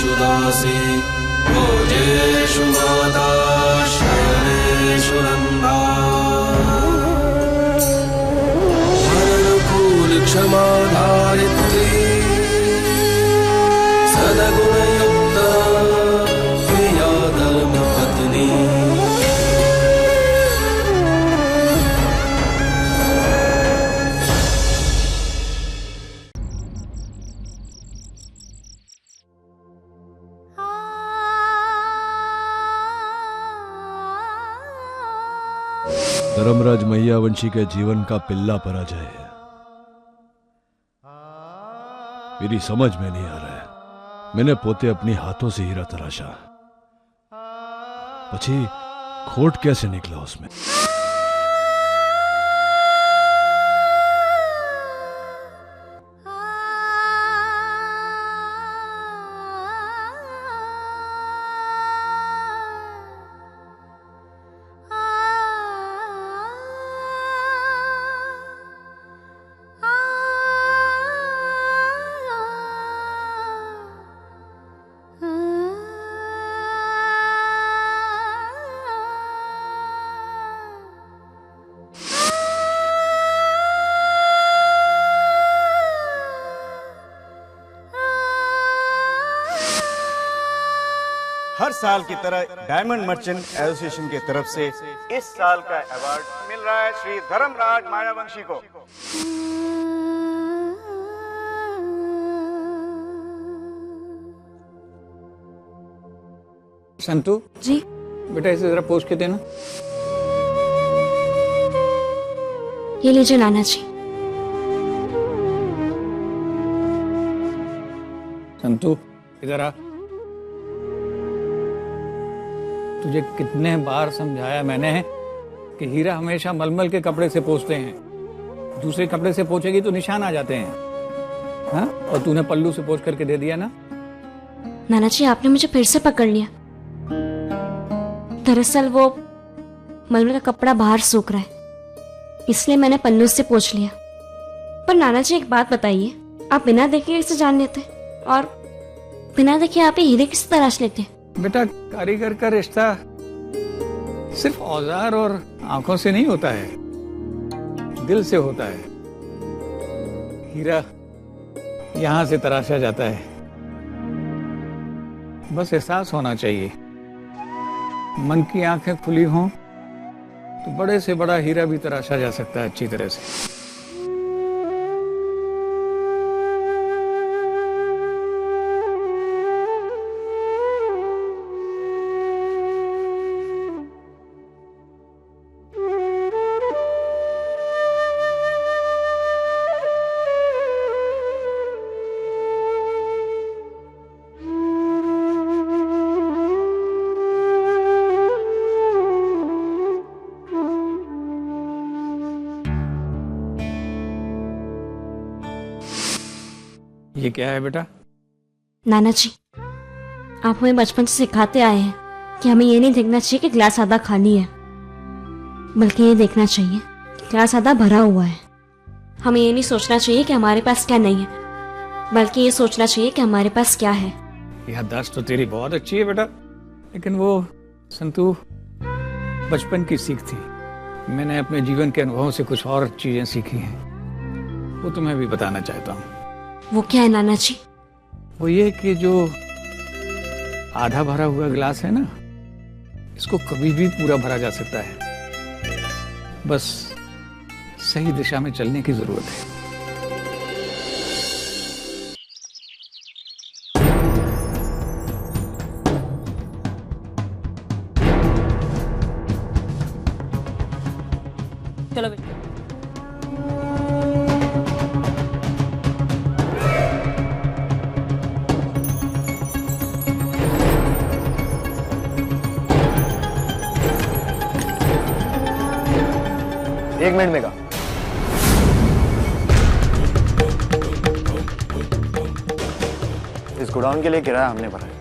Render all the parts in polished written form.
सर्वेषु दासी भोजेषु माता शयनेषु नन्दा मरणकूल क्षमा धारित्री सद्गुणयुक्ता प्रिया धर्मपत्नी। धर्मराज मैयावंशी के जीवन का पिल्ला पराजय है। मेरी समझ में नहीं आ रहा है। मैंने पोते अपनी हाथों से हीरा तराशा, पछी खोट कैसे निकला उसमें। हर साल की तरह डायमंड मर्चेंट एसोसिएशन की तरफ से इस साल का अवार्ड मिल रहा है श्री धर्मराज मायावंशी को। संतू जी बेटा, इसे जरा पोस्ट के देना। ये लीजिए नाना जी। संतू इधर आ। तुझे कितने बार समझाया मैंने कि हीरा हमेशा मलमल के कपड़े से पोंछते हैं, दूसरे कपड़े से पोंछेगी तो निशान आ जाते हैं। हाँ, और तूने पल्लू से पोंछ करके दे दिया ना। नाना जी आपने मुझे फिर से पकड़ लिया। दरअसल वो मलमल का कपड़ा बाहर सूख रहा है, इसलिए मैंने पल्लू से पोंछ लिया। पर नाना जी एक बात बताइए, आप बिना देखे इसे जान लेते और बिना देखे आप ये हीरे किस तराश लेते? बेटा, कारीगर का रिश्ता सिर्फ औजार और आंखों से नहीं होता है, दिल से होता है। हीरा यहां से तराशा जाता है, बस एहसास होना चाहिए। मन की आंखें खुली हों तो बड़े से बड़ा हीरा भी तराशा जा सकता है अच्छी तरह से। ये क्या है बेटा? नाना जी आप हमें बचपन से सिखाते आए हैं कि हमें ये नहीं देखना चाहिए कि ग्लास आधा खाली है, बल्कि ये देखना चाहिए कि ग्लास आधा भरा हुआ है। हमें ये नहीं सोचना चाहिए कि हमारे पास क्या नहीं है, बल्कि ये सोचना चाहिए कि हमारे पास क्या है। याददाश्त तो तेरी बहुत अच्छी है बेटा, लेकिन वो संतू बचपन की सीख थी। मैंने अपने जीवन के अनुभवों से कुछ और चीजें सीखी हैं, वो तुम्हें भी बताना चाहता हूँ। वो क्या है नाना जी? वो ये कि जो आधा भरा हुआ गिलास है ना, इसको कभी भी पूरा भरा जा सकता है, बस सही दिशा में चलने की जरूरत है। चलो बेटा। एक मिनट में का। इस गोडाउन के लिए किराया हमने भरा है,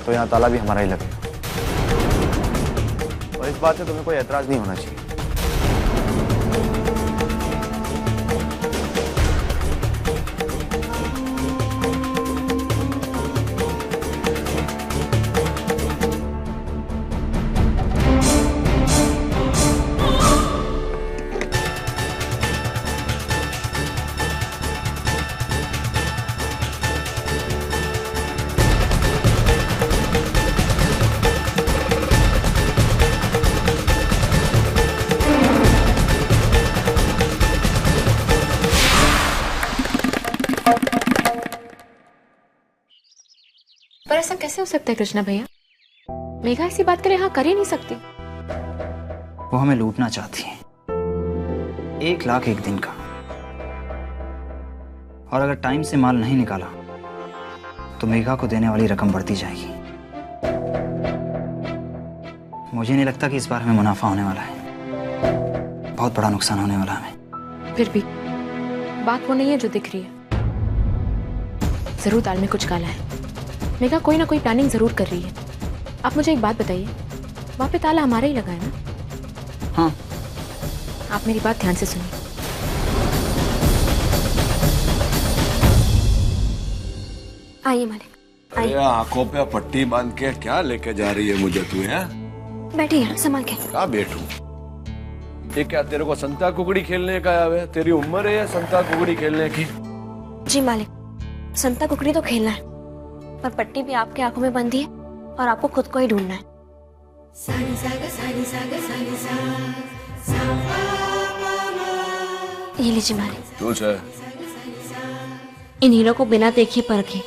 तो यहाँ ताला भी हमारा ही लगेगा। और इस बात से तुम्हें कोई ऐतराज नहीं होना चाहिए। ऐसा कैसे हो सकता है कृष्णा भैया? मेघा ऐसी बात के लिए हाँ कर ही नहीं सकती। वो हमें लूटना चाहती है, 1 लाख एक दिन का। और अगर टाइम से माल नहीं निकाला तो मेघा को देने वाली रकम बढ़ती जाएगी। मुझे नहीं लगता कि इस बार हमें मुनाफा होने वाला है, बहुत बड़ा नुकसान होने वाला है हमें। फिर भी बात वो नहीं है जो दिख रही है। जरूर दाल में कुछ काला है। मेघा कोई ना कोई प्लानिंग जरूर कर रही है। आप मुझे एक बात बताइए, वहां पे ताला हमारा ही लगा है ना? हाँ। आप मेरी बात ध्यान से सुनिए। आइए मालिक, अरे आंखों पे पट्टी बांध के क्या लेके जा रही है मुझे तू? है बैठिए यहाँ संभाल के। क्या बैठूं? ये क्या तेरे को संता कुकड़ी खेलने का है? तेरी उम्र है संता कुकड़ी खेलने की? जी मालिक, संता कुकड़ी तो खेलना है, पर पट्टी भी आपके आंखों में बंधी है और आपको खुद को ही ढूंढना है। ये लीजिए मालिक। कुछ है? इन हीरों को बिना देखे परखे।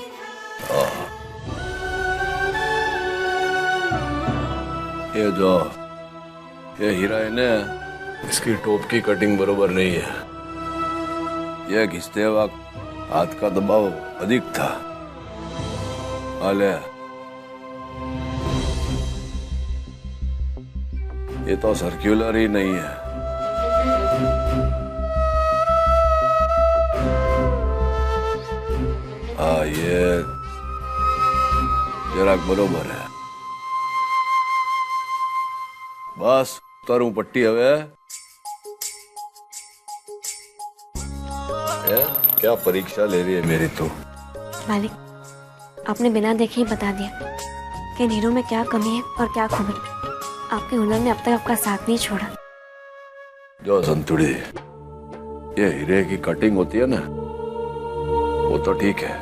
ये हीरा है ना, इसकी टोप की कटिंग बरोबर नहीं है। यह घिसते वक्त हाथ का दबाव अधिक था। आले, ये तो सर्कुलर ही नहीं है। हाँ, ये जरा बरोबर है। बस उतारू पट्टी हवे। क्या परीक्षा ले रही है मेरी तू? मालिक, आपने बिना देखे ही बता दिया कि हीरो में क्या कमी है और क्या खूबी। आपके हुनर ने अब तक आपका साथ नहीं छोड़ा। जो संतुड़ी, ये हीरे की कटिंग होती है ना, वो तो ठीक है,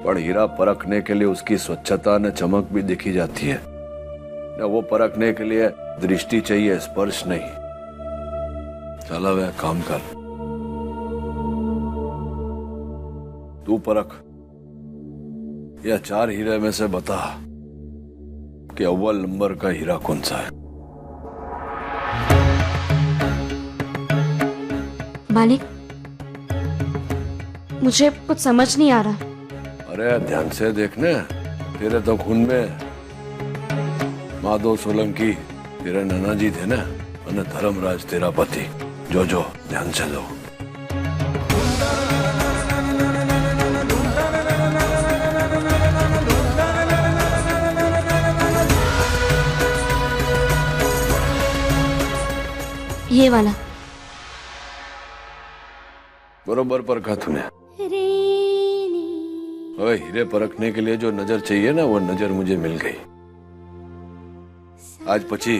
पर हीरा परखने के लिए उसकी स्वच्छता न चमक भी देखी जाती है न। वो परखने के लिए दृष्टि चाहिए, स्पर्श नहीं। चला वह काम कर, तू परख। या 4 हीरे में से बता कि अव्वल नंबर का हीरा कौन सा है? मालिक, मुझे कुछ समझ नहीं आ रहा। अरे ध्यान से देखने, तेरे तो खून में माधव सोलंकी तेरे नाना जी थे ना, और धर्मराज तेरा पति। जो ध्यान से दो। ये वाला बरोबर परखा तूने। अरे हीरे परखने के लिए जो नजर चाहिए ना, वो नजर मुझे मिल गई। आज पची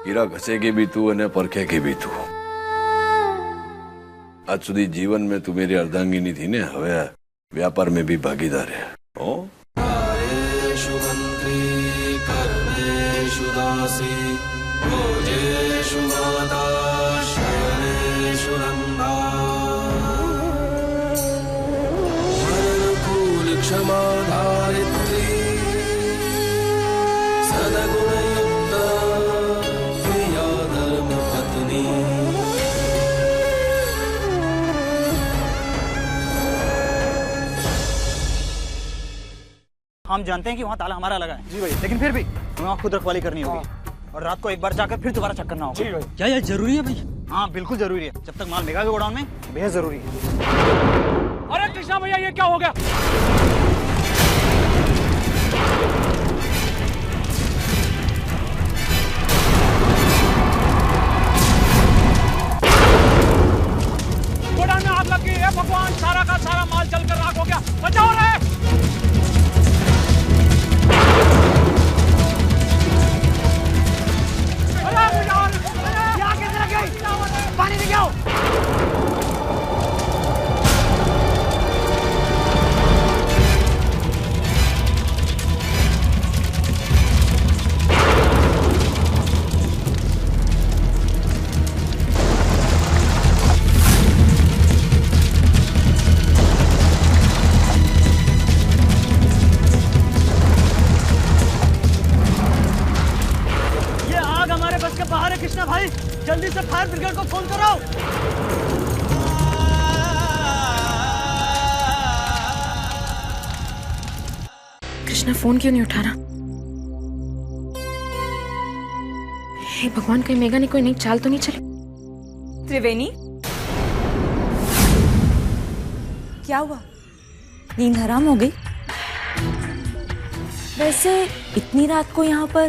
हीरा घसेगी भी तू और परखेगी भी तू। आज सुधी जीवन में तू मेरी अर्धांगिनी थी ने, हवे व्यापार में भी भागीदार है। ओ कार्येषु मन्त्री कर्मेषु दासी भोजेषु माता शयनेषु नन्दा मननुकूल क्षमा धारित्री सद्गुणयुक्ता प्रिया धर्मपत्नी। हम जानते हैं कि वहाँ ताला हमारा लगा है जी भाई, लेकिन फिर भी हमें वहाँ खुद रखवाली करनी होगी और रात को एक बार जाकर फिर दोबारा चेक करना होगा। जी भाई। क्या ये जरूरी है भाई? हाँ बिल्कुल जरूरी है, जब तक माल मेघा के गोडाउन में बेहद जरूरी है। अरे कृष्णा भैया, ये क्या हो गया? गोडाउन में आग लग गई है भगवान, सारा का सारा माल जलकर राख हो गया। बचाओ रे! पानी लेके आओ। कृष्णा फोन क्यों नहीं उठा रहा? हे भगवान, कहीं मेघा ने कोई नई चाल तो नहीं चली? त्रिवेणी, क्या हुआ? नींद हराम हो गई? वैसे इतनी रात को यहाँ पर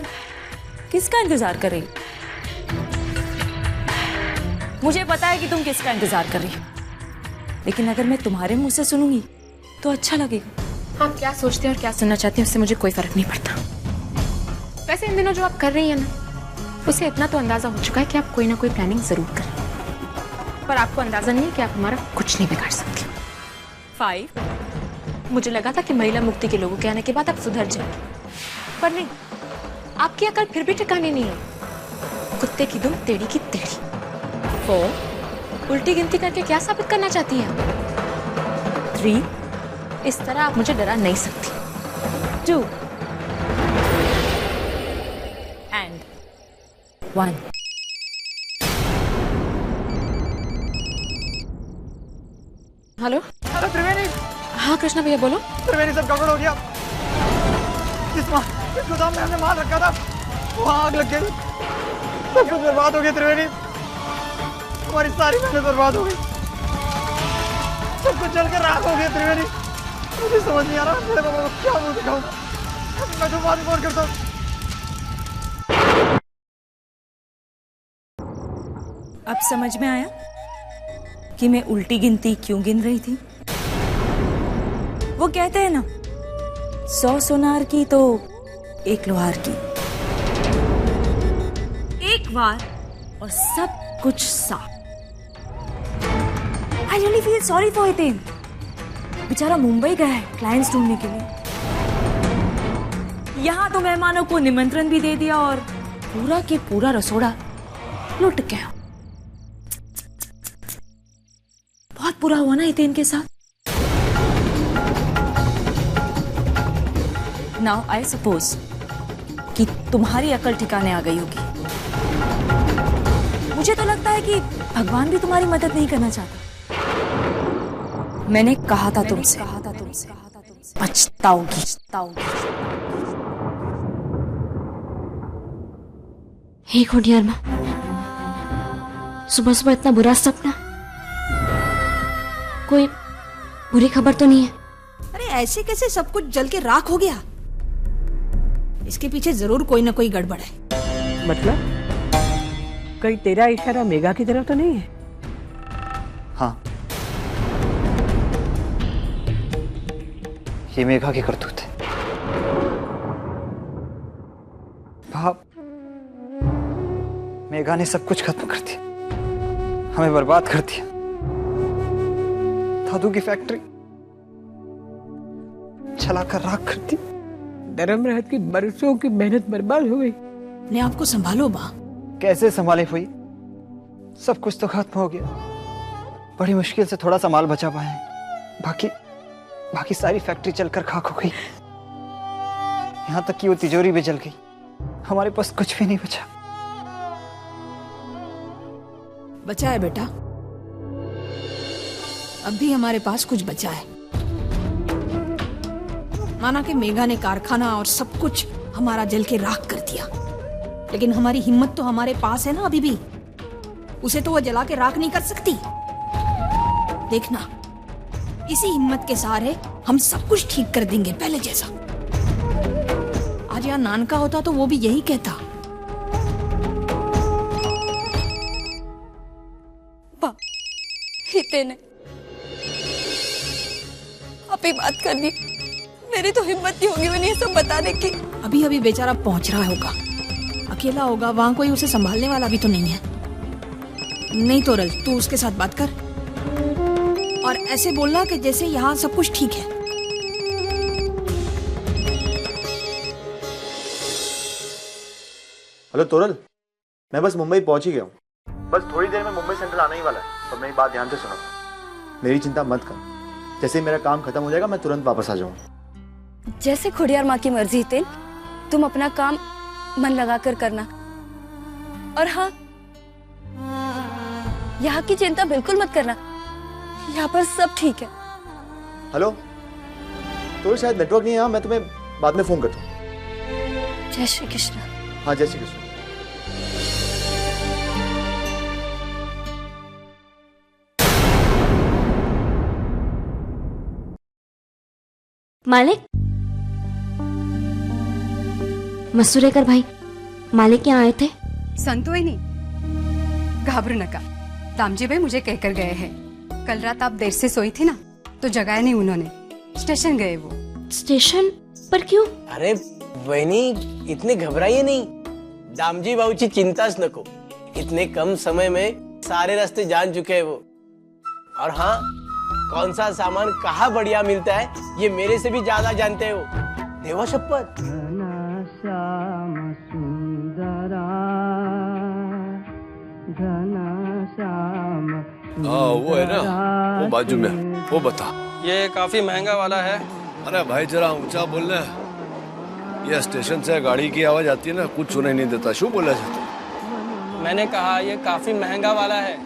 किसका इंतजार कर रही? मुझे पता है कि तुम किसका इंतजार कर रही हो, लेकिन अगर मैं तुम्हारे मुंह से सुनूंगी तो अच्छा लगेगा। आप क्या सोचते हैं और क्या सुनना चाहते हैं उससे मुझे कोई फर्क नहीं पड़ता। वैसे इन दिनों जो आप कर रही हैं ना, उसे इतना तो अंदाजा हो चुका है कि आप कोई ना कोई प्लानिंग जरूर कर रही हैं। पर आपको अंदाजा नहीं है कि आप हमारा कुछ नहीं बिगाड़ सकती। 5 मुझे लगा था कि महिला मुक्ति के लोगों के आने के बाद आप सुधर जाए, पर नहीं, आपकी अकल फिर भी ठिकाने नहीं है। कुत्ते की दुम टेढ़ी की टेढ़ी। 4 उल्टी गिनती करके क्या साबित करना चाहती हैं? 3 इस तरह आप मुझे डरा नहीं सकती। 2 and 1। हेलो अरे त्रिवेणी, हाँ कृष्णा भैया बोलो। त्रिवेणी सब गड़बड़ हो गया। इस गोदाम में हमने माल रखा था, वहाँ आग लग गई, सब कुछ बर्बाद हो गया त्रिवेणी। हमारी सारी मेहनत बर्बाद हो गई, सब कुछ जल के राख हो गया त्रिवेणी। मुझे समझ नहीं आ रहा मेरे बाबा को क्या मुंह दिखाऊं। मैं तो बाद में फोन करता हूँ। अब समझ में आया कि मैं उल्टी गिनती क्यों गिन रही थी। वो कहते हैं ना, 100 सोनार की तो 1 लोहार की। एक बार और सब कुछ साफ। I really feel sorry for Hiten. बेचारा मुंबई गया है क्लाइंट्स ढूंढने के लिए। यहाँ तो मेहमानों को निमंत्रण भी दे दिया और पूरा के पूरा रसोड़ा लुट गया। बहुत बुरा हुआ ना हितेन के साथ। Now I suppose कि तुम्हारी अकल ठिकाने आ गई होगी। मुझे तो लगता है कि भगवान भी तुम्हारी मदद नहीं करना चाहता। मैंने कहा था तुमसे पछताओगी। हे खोडियार माँ, सुबह सुबह इतना बुरा सपना, कोई बुरी खबर तो नहीं है? अरे ऐसे कैसे सब कुछ जल के राख हो गया? इसके पीछे जरूर कोई ना कोई गड़बड़ है। मतलब कहीं तेरा इशारा मेघा की तरफ तो नहीं है? हाँ, ये मेघा की करतूत है। भाव, मेघा ने सब कुछ खत्म कर दिया, हमें बर्बाद कर दिया। दादू की फैक्ट्री चलाकर राख कर दी। धर्मराज की बरसों की मेहनत बर्बाद हो गई। अपने आप को संभालो बा। कैसे संभाले हुई? सब कुछ तो खत्म हो गया। बड़ी मुश्किल से थोड़ा सा माल बचा पाए, बाकी सारी फैक्ट्री जलकर खाक हो गई। यहाँ तक कि वो तिजोरी भी जल गई। हमारे पास कुछ भी नहीं बचा। बचा है बेटा, अब भी हमारे पास कुछ बचा है। माना कि मेघा ने कारखाना और सब कुछ हमारा जल के राख कर दिया, लेकिन हमारी हिम्मत तो हमारे पास है ना अभी भी। उसे तो वो जला के राख नहीं कर सकती। देखना, इसी हिम्मत के सहारे हम सब कुछ ठीक कर देंगे पहले जैसा। आज यहाँ नानका होता तो वो भी यही कहता। हितेन ने आप ही बात कर दी, मेरी तो हिम्मत नहीं होगी उन्हें सब बताने की। अभी अभी बेचारा पहुंच रहा होगा, अकेला होगा, वहां कोई उसे संभालने वाला भी तो नहीं है। नहीं तो रल, तू उसके साथ बात कर और ऐसे बोलना कि जैसे यहाँ सब कुछ ठीक है। हेलो तोरल, मैं बस मुंबई पहुंच ही गया हूँ। बस थोड़ी देर में मुंबई सेंट्रल आने ही वाला है। और मेरी बात ध्यान से सुनो, मेरी चिंता मत कर। जैसे ही मेरा काम खत्म हो जाएगा मैं तुरंत वापस आ जाऊंगा। जैसे खुडियार माँ की मर्जी हितेन, तुम अपना काम मन लगाकर करना। और हाँ, यहाँ की चिंता बिल्कुल मत करना, यहाँ पर सब ठीक है। हेलो, तो शायद नेटवर्क नहीं है यहाँ, मैं तुम्हें बाद में फोन करता हूँ। जय श्री कृष्ण। हाँ जय श्री कृष्ण। मालिक, मसूरेकर भाई, मालिक यहाँ आए थे? संतोषिनी, घाबरू नका। दामजी भाई मुझे कहकर गए हैं। कल रात आप देर से सोई थी ना, तो जगाया नहीं उन्होंने, स्टेशन गए वो। स्टेशन पर क्यों? अरे बहनी, इतने घबराइए नहीं। दामजी भाऊची चिंताच नको। इतने कम समय में सारे रास्ते जान चुके हैं वो। और हाँ, कौन सा सामान कहाँ बढ़िया मिलता है ये मेरे से भी ज्यादा जानते हैं वो। देवा शपथ। हाँ वो है ना, वो बाजू में, वो बता। ये काफी महंगा वाला है। अरे भाई जरा ऊंचा बोलना। ये स्टेशन से गाड़ी की आवाज आती है ना, कुछ सुनाई नहीं देता। शू बोला जाता? मैंने कहा ये काफी महंगा वाला है।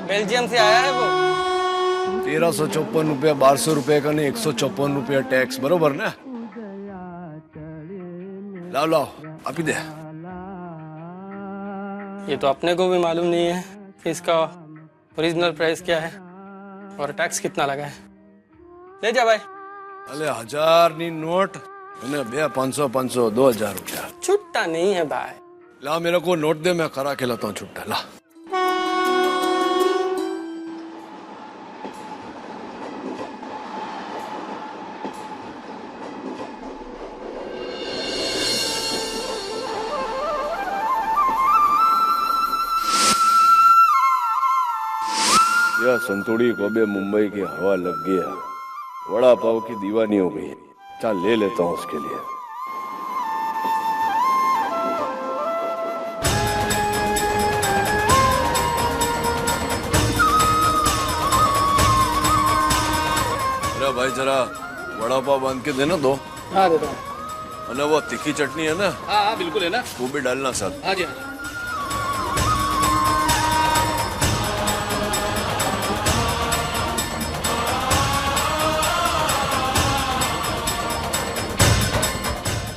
बेल्जियम से आया है वो। 1354 रुपया, 1200 रुपये का नहीं, 154 रुपया टैक्स, बरोबर ना? लाओ लाओ, आप ही दे। ये तो अपने को भी मालूम नहीं है कि इसका ओरिजिनल प्राइस क्या है और टैक्स कितना लगा है। ले जा भाई। अरे 1000 नी नोट, 500 500 2000 रुपया। छुट्टा नहीं है भाई। ला मेरे को नोट दे, मैं करा के लाता हूँ छुट्टा। ला या संतोड़ी को भी मुंबई की हवा लग गया। वड़ा पाव की दीवानी हो गई। चल ले लेता हूँ उसके लिए। अरे भाई जरा वड़ा पाव बांध के देना दो। हाँ देता हूँ। और वो तीखी चटनी है ना? हाँ बिल्कुल है ना, वो भी डालना साथ। हाँ जी हाँ।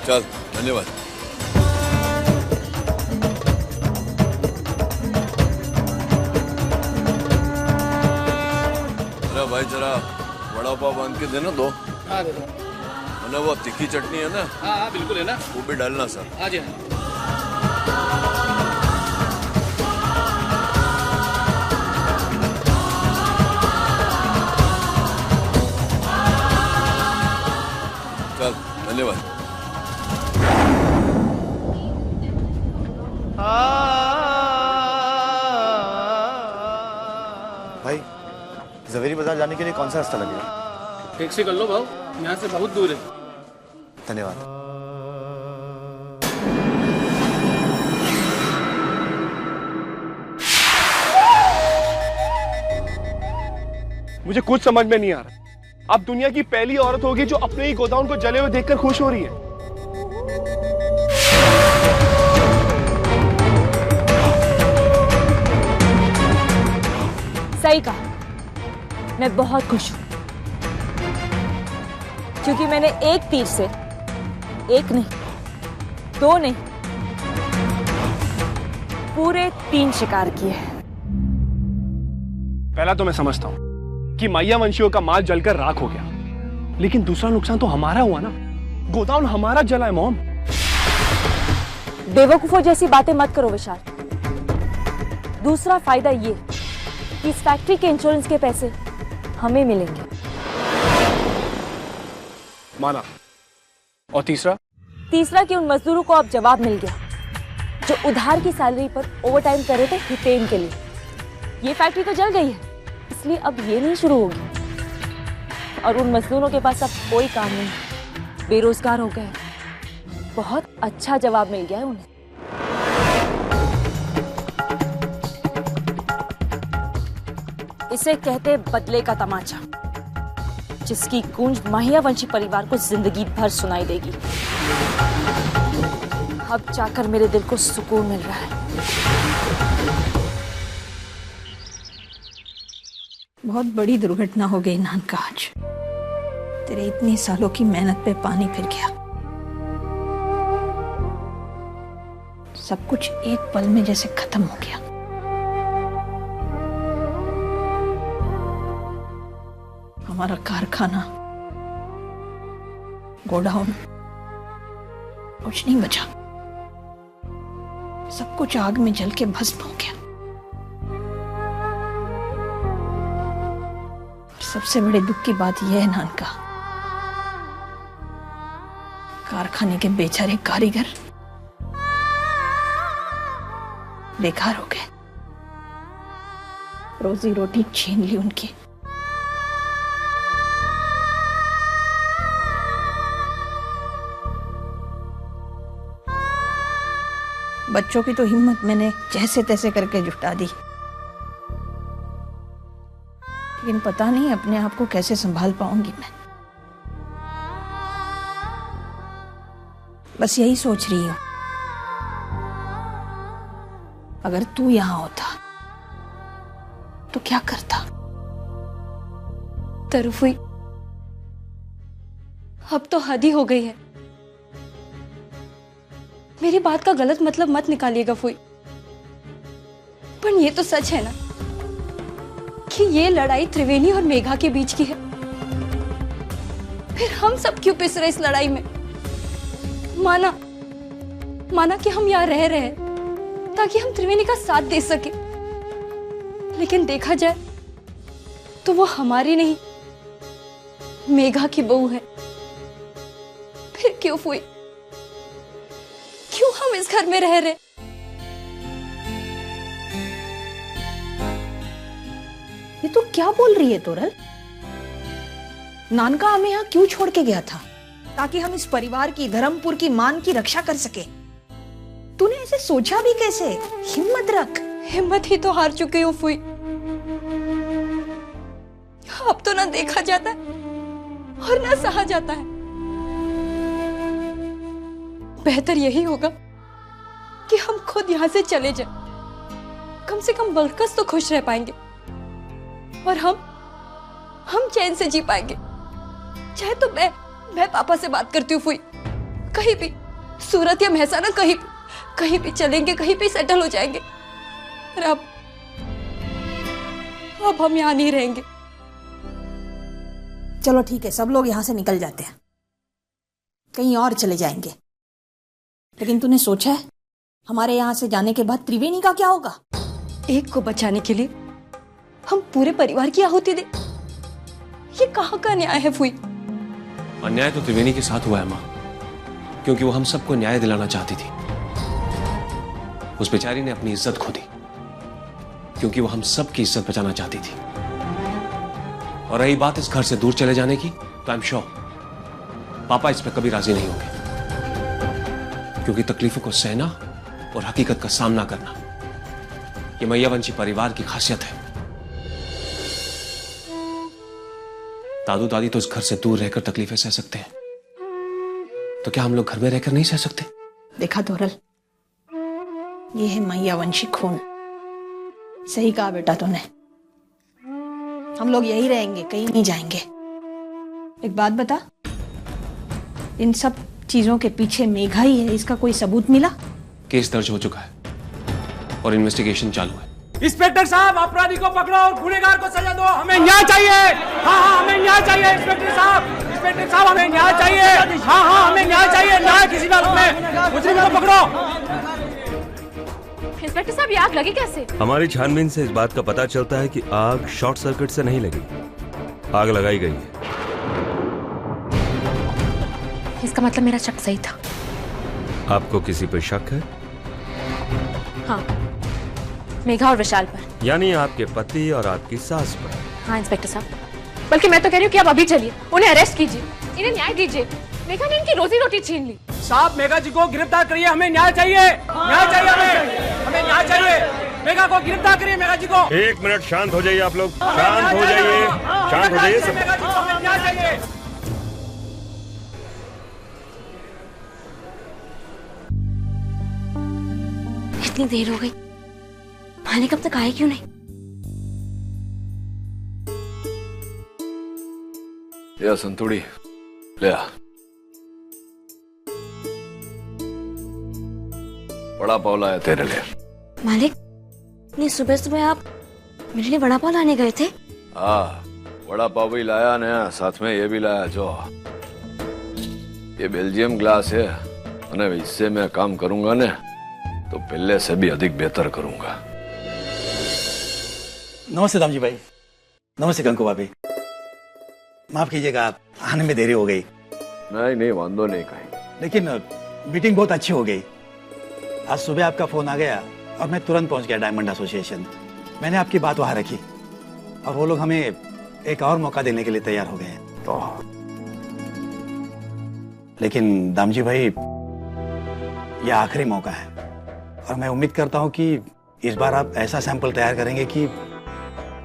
चल धन्यवाद। अरे भाई जरा वड़ा पाव बांध के देना दो। हाँ दे दो। वो तीखी चटनी है ना? हाँ बिल्कुल है ना, वो भी डालना सर। हाँ जी हाँ। चल धन्यवाद। भाई जवेरी बाजार जाने के लिए कौन सा रास्ता लगेगा? टैक्सी कर लो भाव, यहाँ से बहुत दूर है। धन्यवाद। मुझे कुछ समझ में नहीं आ रहा। आप दुनिया की पहली औरत होगी जो अपने ही गोदाम को जले हुए देखकर खुश हो रही है। सही कहा, मैं बहुत खुश हूं क्योंकि मैंने एक तीर से एक नहीं, दो नहीं, पूरे 3 शिकार किए हैं। पहला तो मैं समझता हूं कि मैया वंशियों का माल जलकर राख हो गया, लेकिन दूसरा नुकसान तो हमारा हुआ ना। गोदाम हमारा जला है मॉम। बेवकूफों जैसी बातें मत करो विशाल। दूसरा फायदा ये कि इस फैक्ट्री के इंश्योरेंस के पैसे हमें मिलेंगे। माना। और तीसरा? तीसरा कि उन मजदूरों को अब जवाब मिल गया जो उधार की सैलरी पर ओवरटाइम कर रहे थे हितेन के लिए। ये फैक्ट्री तो जल गई है, इसलिए अब ये नहीं शुरू होगी। और उन मजदूरों के पास अब कोई काम नहीं, बेरोजगार हो गए। बहुत अच्छा जवाब मिल गया है उन्हें। इसे कहते बदले का तमाचा, जिसकी गूंज माहिया वंशी परिवार को जिंदगी भर सुनाई देगी। अब जाकर मेरे दिल को सुकून मिल रहा है। बहुत बड़ी दुर्घटना हो गई नानका आज। तेरे इतनी सालों की मेहनत पे पानी फिर गया। सब कुछ एक पल में जैसे खत्म हो गया। हमारा कारखाना, गोडाउन, कुछ नहीं बचा। सब कुछ आग में जल के भस्म हो गया। और सबसे बड़े दुख की बात यह है नानका, कारखाने के बेचारे कारीगर बेकार हो गए। रोजी रोटी छीन ली उनकी। बच्चों की तो हिम्मत मैंने जैसे तैसे करके जुटा दी, लेकिन पता नहीं अपने आप को कैसे संभाल पाऊंगी मैं। बस यही सोच रही हूं, अगर तू यहां होता तो क्या करता। तरुफुई, अब तो हद ही हो गई है। मेरी बात का गलत मतलब मत निकालिएगा फुई, पर ये तो सच है ना कि ये लड़ाई त्रिवेणी और मेघा के बीच की है। फिर हम सब क्यों पिस रहे इस लड़ाई में? माना कि हम यहाँ रह रहे हैं ताकि हम त्रिवेणी का साथ दे सके, लेकिन देखा जाए तो वो हमारी नहीं, मेघा की बहू है। फिर क्यों फुई, क्यों हम इस घर में रह रहे? ये तो क्या बोल रही है तोरल? नानका हमें यहाँ क्यों छोड़ के गया था? ताकि हम इस परिवार की, धर्मपुर की मान की रक्षा कर सके। तूने ऐसे सोचा भी कैसे? हिम्मत रख। हिम्मत ही तो हार चुकी हूँ फुई। अब तो ना देखा जाता है और ना सहा जाता है। बेहतर यही होगा कि हम खुद यहां से चले जाएं। कम से कम बलकस तो खुश रह पाएंगे और हम चैन से जी पाएंगे। चाहे तो मैं पापा से बात करती हूँ फुई, कहीं भी, सूरत या महसाना, कहीं भी चलेंगे, कहीं भी सेटल हो जाएंगे। और अब हम यहाँ नहीं रहेंगे। चलो ठीक है, सब लोग यहाँ से निकल जाते हैं, कहीं और चले जाएंगे। लेकिन तूने सोचा है हमारे यहाँ से जाने के बाद त्रिवेणी का क्या होगा? एक को बचाने के लिए हम पूरे परिवार की आहुति दे, ये कहाँ का न्याय है फुई? अन्याय तो त्रिवेणी के साथ हुआ है माँ, क्योंकि वो हम सबको न्याय दिलाना चाहती थी। उस बेचारी ने अपनी इज्जत खो दी, क्योंकि वो हम सबकी इज्जत बचाना चाहती थी। और रही बात इस घर से दूर चले जाने की, तो आई एम श्योर पापा इस पर कभी राजी नहीं होंगे, क्योंकि तकलीफों को सहना और हकीकत का सामना करना ये मैयावंशी परिवार की खासियत है। दादू दादी तो इस घर से दूर रहकर तकलीफें सह सकते हैं, तो क्या हम लोग घर में रहकर नहीं सह सकते? देखा तोरल, ये है मैयावंशी खून। सही कहा बेटा तूने, हम लोग यही रहेंगे, कहीं नहीं जाएंगे। एक बात बता, इन सब चीजों के पीछे मेघा ही है, इसका कोई सबूत मिला? केस दर्ज हो चुका है और इन्वेस्टिगेशन चालू है। इंस्पेक्टर साहब, अपराधी को पकड़ो और गुनहगार को सजा दो। हमें न्याय चाहिए। हाँ, हमें न्याय चाहिए। इंस्पेक्टर साहब, हमें न्याय चाहिए। हाँ, हमें न्याय चाहिए। न्याय किसी बात में, मुजरिम को पकड़ो। इंस्पेक्टर साहब, ये आग लगी कैसे? हमारी छानबीन से इस बात का पता चलता है कि आग शॉर्ट सर्किट से नहीं लगी, आग लगाई गई है। इसका मतलब मेरा शक सही था। आपको किसी पर शक है? हाँ, मेघा और विशाल पर। यानी आपके पति और आपकी सास पर? हाँ इंस्पेक्टर साहब, बल्कि मैं तो कह रही हूँ कि आप अभी चलिए, उन्हें अरेस्ट कीजिए, इन्हें न्याय दीजिए। मेघा ने इनकी रोजी रोटी छीन ली। साहब, मेघा जी को गिरफ्तार करिए, हमें न्याय चाहिए। न्याय चाहिए, हमें न्याय चाहिए। मेघा को गिरफ्तार करिए, मेघा जी को। एक मिनट, शांत हो जाइए आप लोग, शांत हो जाइए, शांत हो जाइए सब। मेघा जी को हमें न्याय चाहिए। इतनी देर हो गई, मालिक अब तक आए क्यों नहीं? ले संतुड़ी, ले आ। बड़ा पाव लाया तेरे लिए। मालिक, इतनी सुबह सुबह आप मेरे लिए वड़ा पाव लाने गए थे? हाँ, वड़ा पाव भी लाया ना, साथ में ये भी लाया। जो ये बेल्जियम ग्लास है, इससे मैं काम करूंगा ना तो पहले से भी अधिक बेहतर करूंगा। नमस्ते दामजी भाई। नमस्ते कंकु भाभी। माफ कीजिएगा, आप आने में देरी हो गई। नहीं, वांदो नहीं कहीं। लेकिन मीटिंग बहुत अच्छी हो गई। आज सुबह आपका फोन आ गया और मैं तुरंत पहुंच गया डायमंड एसोसिएशन। मैंने आपकी बात वहां रखी और वो लोग हमें एक और मौका देने के लिए तैयार हो गए हैं। तो लेकिन दामजी भाई, यह आखिरी मौका है और मैं उम्मीद करता हूं कि इस बार आप ऐसा सैंपल तैयार करेंगे कि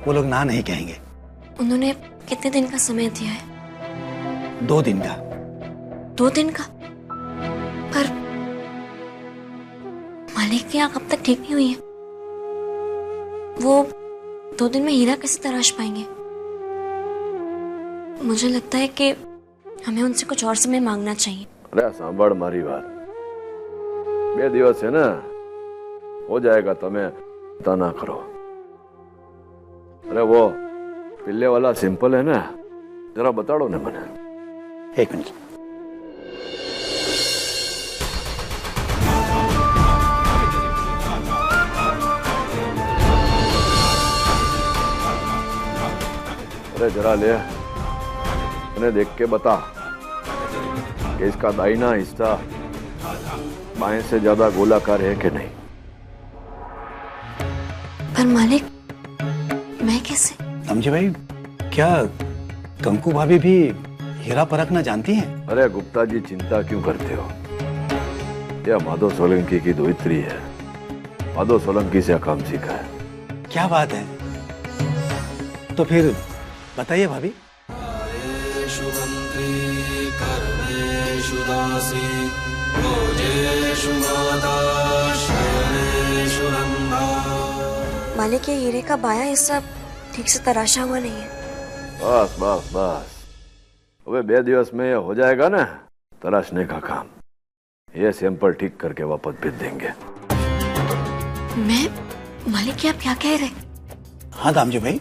वो लोग ना नहीं कहेंगे। उन्होंने कितने दिन का समय दिया है? 2 दिन का। 2 दिन का? पर मालिक की आंख अब तक ठीक नहीं हुई है। वो 2 दिन में हीरा कैसे तराश पाएंगे? मुझे लगता है कि हमें उनसे कुछ और समय मांगना चाहिए। अरे सांभळ मारी बात, 2 दिवस है ना, हो जाएगा, तुम्हें चिंता ना करो। अरे वो पिल्ले वाला सिंपल है ना, जरा बता दो ना मने। 1 मिनट। अरे जरा ले, मैंने देख के बता कि इसका दाहिना हिस्सा बाएं से ज्यादा गोलाकार है कि नहीं। पर मालिक, मैं कैसे? दामजी भाई, क्या कंकु भाभी भी हीरा परखना जानती हैं? अरे गुप्ता जी, चिंता क्यों करते हो? यह माधव सोलंकी की दोहित्री है। माधव सोलंकी से काम सीखा है। क्या बात है? तो फिर बताइए भाभी। मालिक, ये हीरे का बाया हिस्सा ठीक से तराशा हुआ नहीं है। बस बस बस, अबे 2 दिवस में ये हो जाएगा ना तराशने का काम। ये सैंपल ठीक करके वापस भेज देंगे। मैं? मालिक, क्या आप क्या कह रहे? हाँ दामजी भाई,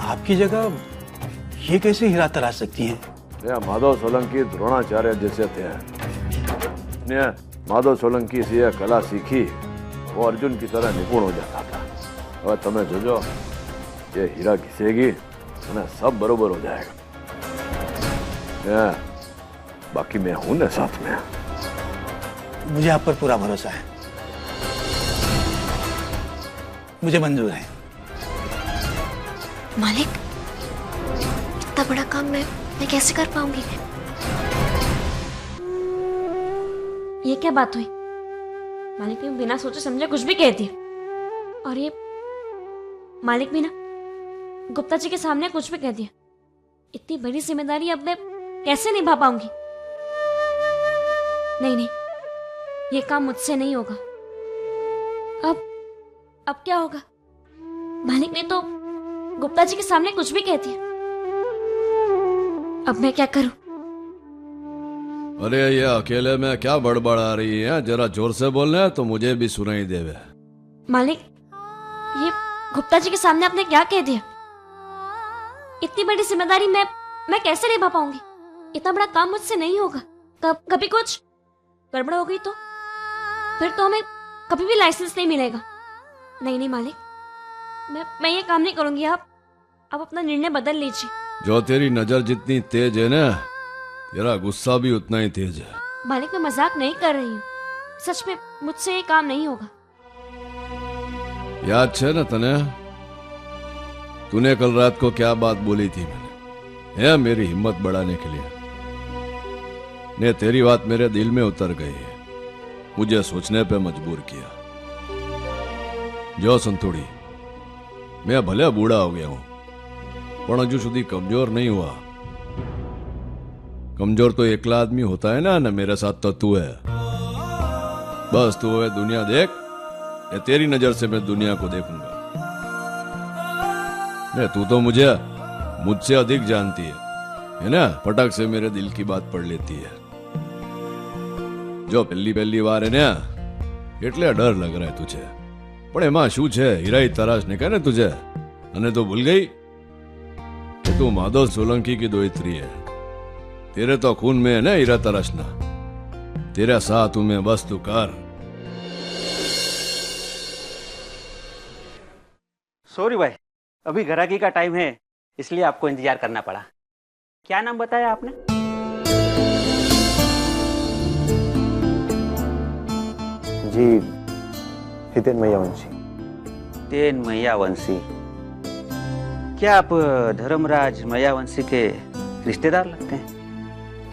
आपकी जगह ये कैसे हीरा तराश सकती हैं? माधव सोलंकी द्रोणाचार्य जैसे थे। ने माधव सोलंकी से यह कला सीखी, वो अर्जुन की तरह निपुण हो जाता था। और तुम्हें जोजो, ये हीरा घिसेगी ना, सब बरोबर हो जाएगा। बाकी मैं हूं ना साथ में। मुझे आप पर पूरा भरोसा है। मुझे मंजूर है। मालिक, इतना बड़ा काम मैं कैसे कर पाऊंगी? ये क्या बात हुई? मालिक ने बिना सोचे समझे कुछ भी कह दिया। और ये मालिक भी ना गुप्ता जी के सामने कुछ भी कह दिया। इतनी बड़ी जिम्मेदारी अब मैं कैसे निभा पाऊंगी? नहीं, ये काम मुझसे नहीं होगा। अब क्या होगा? मालिक ने तो गुप्ता जी के सामने कुछ भी कह दिया। अब मैं क्या करूं? अरे ये अकेले में क्या बड़बड़ा रही है? जरा जोर से बोलना है तो मुझे भी सुनाई देवे। मालिक, ये गुप्ता जी के सामने आपने क्या कह दिया? इतनी बड़ी जिम्मेदारी मैं कैसे निभा पाऊंगी? इतना बड़ा काम मुझसे नहीं होगा। कभी कुछ गड़बड़ हो गई तो फिर तो हमें कभी भी लाइसेंस नहीं मिलेगा। नहीं मालिक, मैं ये काम नहीं करूंगी। आप अपना निर्णय बदल लीजिए। जो तेरी नजर जितनी तेज है ना, तेरा गुस्सा भी उतना ही तेज है। मालिक, मैं मजाक नहीं कर रही हूँ। सच में मुझसे ये काम नहीं होगा। याद है ना तने? तूने कल रात को क्या बात बोली थी मैंने? है मेरी हिम्मत बढ़ाने के लिए। ने तेरी बात मेरे दिल में उतर गई है, मुझे सोचने पे मजबूर किया। जो संतोड़ी, मैं भले बूढ़ा हो गया हूं, पर हजू सुधी कमजोर नहीं हुआ। कमजोर तो एकला आदमी होता है ना मेरे साथ तो तू है। बस तू है दुनिया देख, या तेरी नजर से मैं दुनिया को देखूंगा। नहीं, तू तो मुझसे अधिक जानती है। है ना, फटक से मेरे दिल की बात पढ़ लेती है। जो पहली बार है ना, એટલે ડર લગ રહા તુझे। પણ એમાં શું છે, હીરાઈ તરાશ ને કહે ને તુझे, અને તો ભૂલ ગઈ कि तू माधव सोलंकी की दोहित्री है। तेरे तो खून में है ना हीरा तराशना। तेरे साथ हूं मैं, बस तू कर। सॉरी भाई, अभी ग्राहकी का टाइम है, इसलिए आपको इंतजार करना पड़ा। क्या नाम बताया आपने? जी हितेन मैयावंशी। हितेन मैयावंशी, क्या आप धर्मराज मैयावंशी के रिश्तेदार लगते हैं?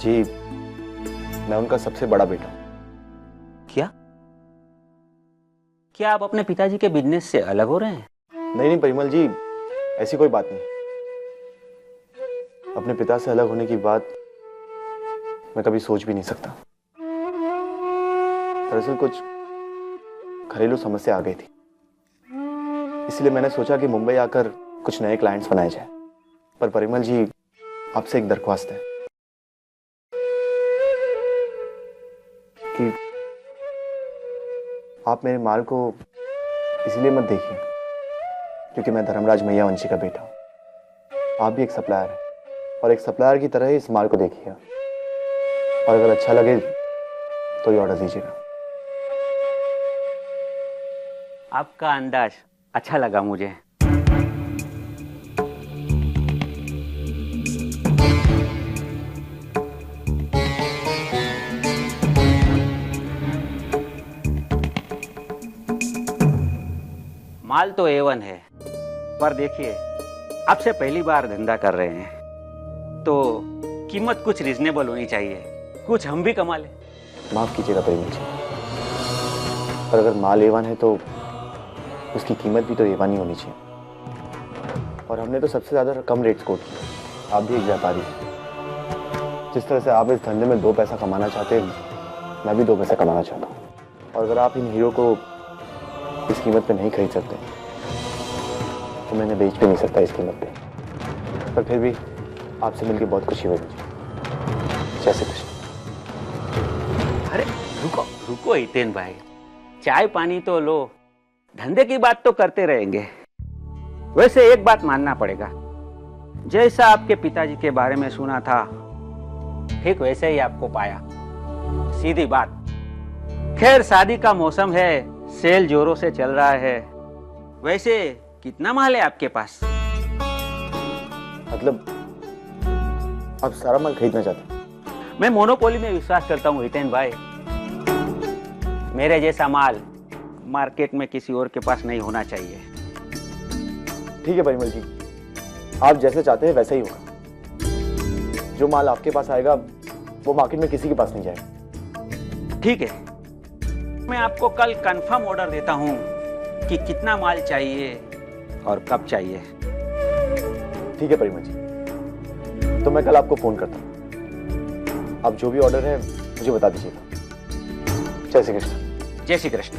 जी मैं उनका सबसे बड़ा बेटा। क्या क्या आप अपने पिताजी के बिजनेस से अलग हो रहे हैं? नहीं परिमल जी, ऐसी कोई बात नहीं। अपने पिता से अलग होने की बात मैं कभी सोच भी नहीं सकता। दरअसल कुछ घरेलू समस्या आ गई थी, इसलिए मैंने सोचा कि मुंबई आकर कुछ नए क्लाइंट्स बनाए जाए। पर परिमल जी, आपसे एक दरख्वास्त है कि आप मेरे माल को इसलिए मत देखिए क्योंकि मैं धर्मराज मैयावंशी का बेटा हूं। आप भी एक सप्लायर हैं और एक सप्लायर की तरह ही इस माल को देखिए, और अगर अच्छा लगे तो ये ऑर्डर दीजिएगा। आपका अंदाज अच्छा लगा मुझे। माल तो A1 है, पर देखिए आपसे पहली बार धंधा कर रहे हैं तो कीमत कुछ रीजनेबल होनी चाहिए, कुछ हम भी कमा लें। माफ कीजिएगा परिमल जी, पर अगर माल A1 है तो उसकी कीमत भी तो A1 ही होनी चाहिए। और हमने तो सबसे ज्यादा कम रेट कोट किए। आप भी एक व्यापारी हैं। जिस तरह से आप इस धंधे में 2 पैसा कमाना चाहते हैं, मैं भी 2 पैसा कमाना चाहता हूँ। और अगर आप इन हीरो को इस कीमत पे नहीं खरीद सकते तो मैंने बेच भी नहीं सकता इस कीमत पे। पर फिर भी आपसे मिलकर बहुत खुशी हुई मुझे। जय श्री कृष्ण। अरे रुको रुको हितेन भाई, चाय पानी तो लो, धंधे की बात तो करते रहेंगे। वैसे एक बात मानना पड़ेगा, जैसा आपके पिताजी के बारे में सुना था ठीक वैसे ही आपको पाया। सीधी बात। खैर शादी का मौसम है, सेल जोरों से चल रहा है। वैसे कितना माल है आपके पास? मतलब आप सारा माल खरीदना चाहते हैं? मैं मोनोपोली में विश्वास करता हूँ हितेन भाई। मेरे जैसा माल मार्केट में किसी और के पास नहीं होना चाहिए। ठीक है परिमल जी, आप जैसे चाहते हैं वैसा ही होगा। जो माल आपके पास आएगा वो मार्केट में किसी के पास नहीं जाएगा। ठीक है, मैं आपको कल कंफर्म ऑर्डर देता हूं कि कितना माल चाहिए और कब चाहिए। ठीक है परिमल जी, तो मैं कल आपको फोन करता हूं। आप जो भी ऑर्डर है मुझे बता दीजिएगा। जय श्री कृष्ण। जय श्री कृष्ण।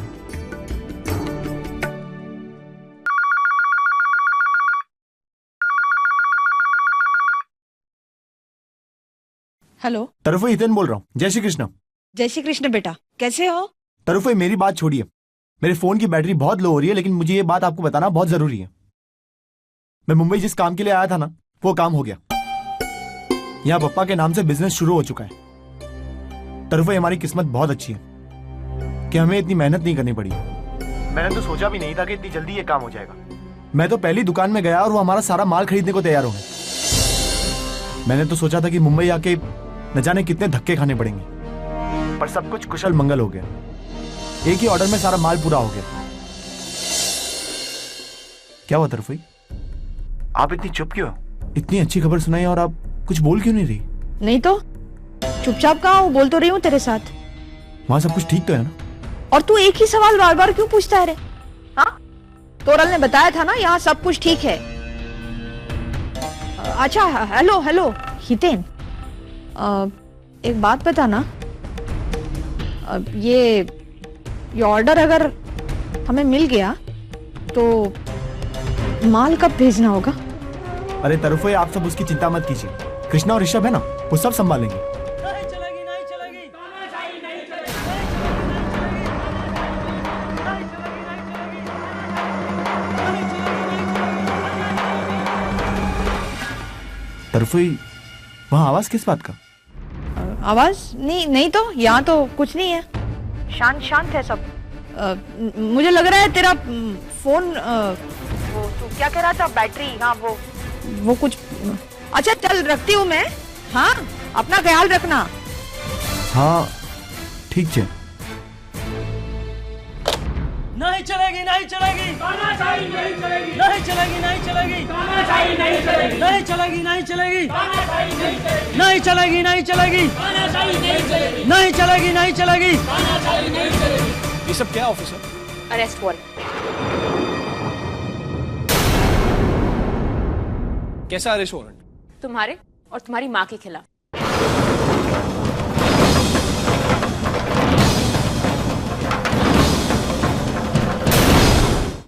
हेलो, तरफे हितेन बोल रहा हूँ। जय श्री कृष्ण। जय श्री कृष्ण बेटा, कैसे हो? तरफे मेरी बात छोड़िए, मेरे फोन की बैटरी बहुत लो हो रही है, लेकिन मुझे ये बात आपको बताना बहुत जरूरी है। मैं मुंबई जिस काम के लिए आया था ना, वो काम हो गया। यहाँ पप्पा के नाम से बिजनेस शुरू हो चुका है। तरफे हमारी किस्मत बहुत अच्छी है कि हमें इतनी मेहनत नहीं करनी पड़ी। मैंने तो सोचा भी नहीं था कि इतनी जल्दी ये काम हो जाएगा। मैं तो पहली दुकान में गया और वो हमारा सारा माल खरीदने को तैयार हो गए। मैंने तो सोचा था कि मुंबई आके न जाने कितने धक्के खाने पड़ेंगे, पर सब कुछ कुशल मंगल हो गया। एक ही ऑर्डर में सारा माल पूरा हो गया। क्या हुआ तरफई, आप इतनी चुप क्यों? इतनी अच्छी खबर सुनाई और आप कुछ बोल क्यों नहीं रही? नहीं तो चुपचाप कहाँ हूँ, बोल तो रही हूँ तेरे साथ। वहां सब कुछ ठीक तो है ना? और तू एक ही सवाल बार बार क्यों पूछता है रे? हाँ, तोरल ने बताया था ना यहाँ सब कुछ ठीक है। अच्छा हेलो हेलो हितेन, एक बात बता ना, ये ऑर्डर अगर हमें मिल गया तो माल कब भेजना होगा? अरे तरफे आप सब उसकी चिंता मत कीजिए, कृष्णा और ऋषभ है ना, वो सब संभालेंगे। तरफी, वहाँ आवाज किस बात का? आवाज नहीं तो यहाँ तो कुछ नहीं है, शांत है सब। मुझे लग रहा है तेरा फोन वो तू क्या कह रहा था, बैटरी, हाँ वो कुछ। अच्छा चल रखती हूँ मैं, हाँ अपना ख्याल रखना। हाँ ठीक है। नहीं चलेगी, नहीं चलेगी, नहीं चलेगी, नहीं चलेगी, नहीं चलेगी, नहीं चलेगी, नहीं चलेगी, नहीं चलेगी, नहीं चलेगी, नहीं चलेगी, नहीं चलेगी। ये सब क्या ऑफिसर? Arrest warrant. कैसा अरेस्ट वारंट? तुम्हारे और तुम्हारी माँ के खिलाफ।